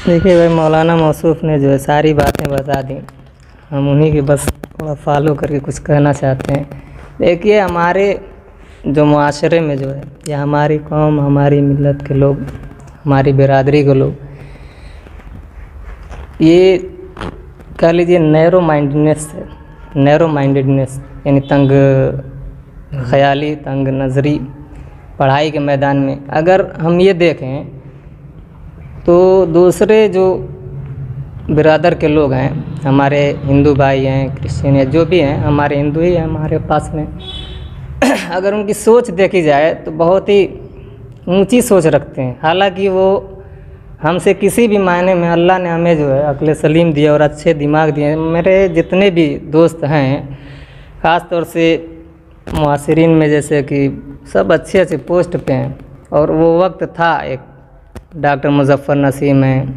देखिए भाई, मौलाना मौसूफ़ ने जो है सारी बातें बता दी। हम उन्हीं की बस थोड़ा फॉलो करके कुछ कहना चाहते हैं। देखिए, हमारे जो मुआशरे में जो है, या हमारी कौम, हमारी मिल्लत के लोग, हमारी बिरादरी के लोग, ये कह लीजिए नैरो माइंडेडनेस यानी तंग ख्याली, तंग नज़री पढ़ाई के मैदान में अगर हम ये देखें तो दूसरे जो बिरादर के लोग हैं, हमारे हिंदू भाई हैं, क्रिश्चियन हैं, जो भी हैं, हमारे हिंदू ही हैं हमारे पास में अगर उनकी सोच देखी जाए तो बहुत ही ऊंची सोच रखते हैं। हालांकि वो हमसे किसी भी मायने में, अल्लाह ने हमें जो है अक्ल सलीम दिया और अच्छे दिमाग दिए। मेरे जितने भी दोस्त हैं, ख़ास तौर से मुआसिरीन में, जैसे कि सब अच्छे अच्छे पोस्ट पे हैं। और वो वक्त था, एक डॉक्टर मुज़फ़्फ़र नसीम है,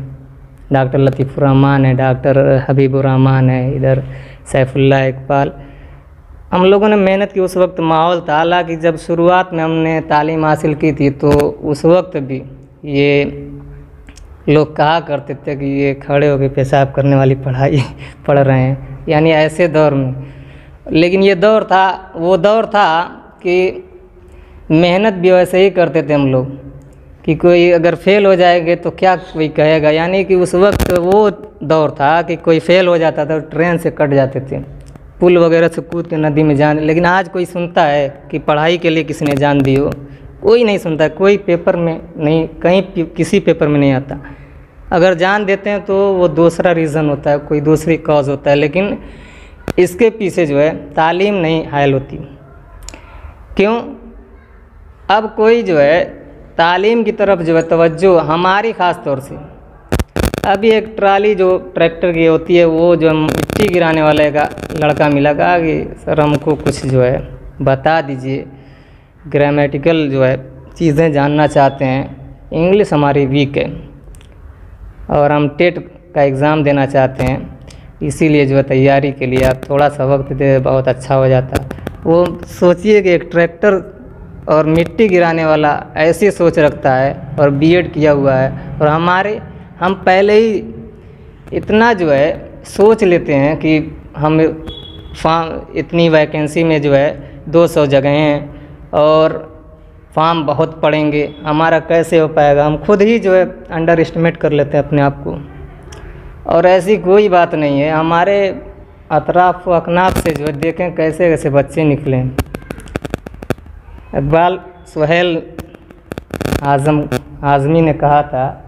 डॉक्टर लतीफ़ुर्रहमान है, डॉक्टर हबीबुर्रहमान है, इधर सैफुल्लाह इकबाल। हम लोगों ने मेहनत की। उस वक्त माहौल था। हालांकि जब शुरुआत में हमने तालीम हासिल की थी तो उस वक्त भी ये लोग कहा करते थे कि ये खड़े होकर पेशाब करने वाली पढ़ाई पढ़ रहे हैं, यानी ऐसे दौर में। लेकिन ये दौर था, वो दौर था कि मेहनत भी वैसे ही करते थे हम लोग, कि कोई अगर फेल हो जाएंगे तो क्या कोई कहेगा। यानी कि उस वक्त वो दौर था कि कोई फेल हो जाता था तो ट्रेन से कट जाते थे, पुल वगैरह से कूद के नदी में जान। लेकिन आज कोई सुनता है कि पढ़ाई के लिए किसी ने जान दी हो? कोई नहीं सुनता। कोई पेपर में नहीं, कहीं किसी पेपर में नहीं आता। अगर जान देते हैं तो वो दूसरा रीज़न होता है, कोई दूसरी कॉज होता है। लेकिन इसके पीछे जो है तालीम नहीं हायल होती। क्यों? अब कोई जो है तालीम की तरफ जो है तवज्जो हमारी ख़ास तौर से, अभी एक ट्राली जो ट्रैक्टर की होती है, वो जो मिट्टी गिराने वाले का लड़का मिला, कहा कि सर हमको कुछ जो है बता दीजिए, ग्रामेटिकल जो है चीज़ें जानना चाहते हैं, इंग्लिश हमारी वीक है और हम टेट का एग्ज़ाम देना चाहते हैं, इसीलिए जो है तैयारी के लिए आप थोड़ा सा वक्त दे, बहुत अच्छा हो जाता। वो सोचिए कि एक ट्रैक्टर और मिट्टी गिराने वाला ऐसी सोच रखता है और बीएड किया हुआ है, और हम पहले ही इतना जो है सोच लेते हैं कि हम इतनी वैकेंसी में जो है 200 जगह हैं और फॉर्म बहुत पड़ेंगे, हमारा कैसे हो पाएगा। हम खुद ही जो है अंडर एस्टिमेट कर लेते हैं अपने आप को। और ऐसी कोई बात नहीं है। हमारे अतराफ़ व अकनाफ से जो है देखें कैसे कैसे बच्चे निकले। इकबाल सुहेल आज़मी ने कहा था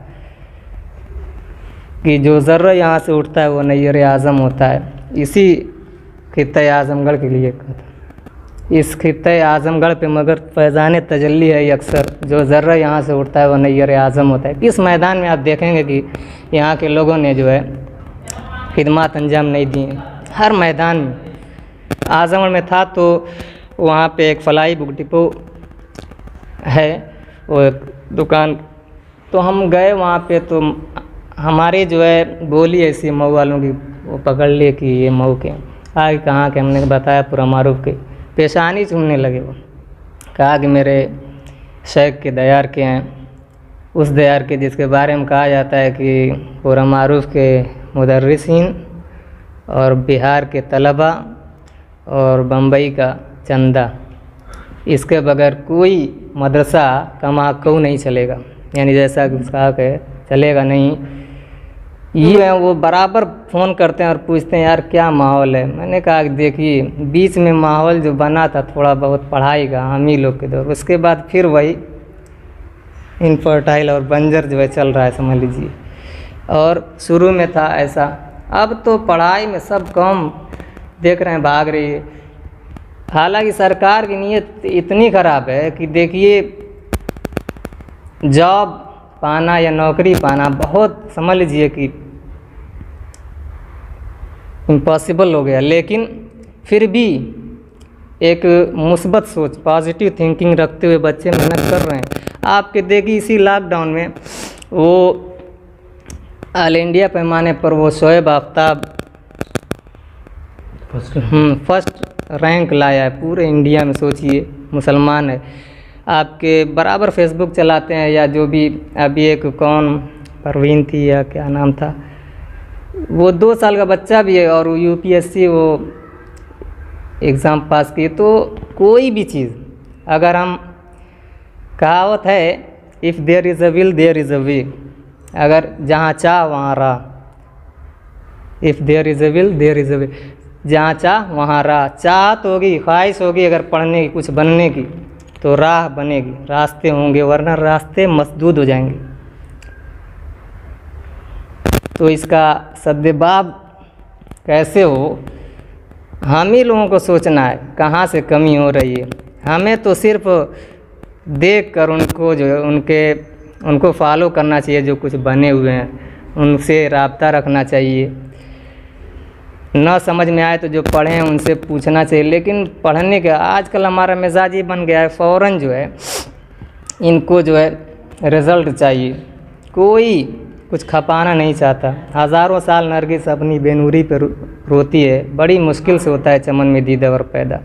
कि जो ज़र्रा यहाँ से उठता है वो नैयर आज़म होता है। इसी खित्ते आज़मगढ़ के लिए कहा था। इस खित्ते आज़मगढ़ पे मगर फैज़ान तजल्ली है अक्सर, जो ज़र्रा यहाँ से उठता है वो नैयर आज़म होता है। किस मैदान में आप देखेंगे कि यहाँ के लोगों ने जो है खिदमत अंजाम नहीं दी हैं? हर मैदान में। आज़मगढ़ में था तो वहाँ पे एक फलाई बुक डिपो है, वो एक दुकान, तो हम गए वहाँ पे, तो हमारी जो है बोली ऐसी मऊ वालों की, वो पकड़ लिए कि ये मऊ के। आगे कहाँ के? हमने बताया पूरा मारूफ के। पेशानी चूमने लगे। वो कहा कि मेरे शेख के दयार के हैं, उस दयार के जिसके बारे में कहा जाता है कि पूरा मारूफ के मुदर्रिसीन और बिहार के तलबा और बम्बई का चंदा, इसके बगैर कोई मदरसा कमाकऊ नहीं चलेगा। यानी जैसा कि कहा के चलेगा नहीं। ये हैं वो बराबर फ़ोन करते हैं और पूछते हैं यार क्या माहौल है। मैंने कहा कि देखिए बीच में माहौल जो बना था थोड़ा बहुत पढ़ाई का हम ही लोग के दौर, उसके बाद फिर वही इनफर्टाइल और बंजर जो है चल रहा है, समझ लीजिए। और शुरू में था ऐसा। अब तो पढ़ाई में सब कौम देख रहे हैं भाग रही है। हालांकि सरकार की नीयत इतनी ख़राब है कि देखिए जॉब पाना या नौकरी पाना बहुत, समझ लीजिए कि इम्पॉसिबल हो गया। लेकिन फिर भी एक मुस्बत सोच, पॉजिटिव थिंकिंग रखते हुए बच्चे मेहनत कर रहे हैं। आपके देखिए इसी लॉकडाउन में वो ऑल इंडिया पैमाने पर वो शोएब आफ्ताब फर्स्ट रैंक लाया है पूरे इंडिया में। सोचिए, मुसलमान है, आपके बराबर फेसबुक चलाते हैं या जो भी। अभी एक कौन परवीन थी या क्या नाम था, वो 2 साल का बच्चा भी है और यूपीएससी वो एग्ज़ाम पास किए। तो कोई भी चीज़ अगर हम, कहावत है if there is a will there is a way, अगर जहाँ चाह वहाँ राह, if there is a will there is a way, जहाँ चाह वहाँ राह। चाहत होगी, ख्वाहिश होगी अगर पढ़ने की, कुछ बनने की, तो राह बनेगी, रास्ते होंगे, वरना रास्ते मसदूद हो जाएंगे। तो इसका सद्भाव कैसे हो, हम ही लोगों को सोचना है कहाँ से कमी हो रही है। हमें तो सिर्फ देख कर उनको जो है उनको फॉलो करना चाहिए, जो कुछ बने हुए हैं उनसे राब्ता रखना चाहिए। न समझ में आए तो जो पढ़े हैं उनसे पूछना चाहिए। लेकिन पढ़ने का आजकल हमारा मिजाज ये बन गया है, फ़ौरन जो है इनको जो है रिज़ल्ट चाहिए, कोई कुछ खपाना नहीं चाहता। हज़ारों साल नरगिस अपनी बेनूरी पर रोती है, बड़ी मुश्किल से होता है चमन में दीदावर पैदा।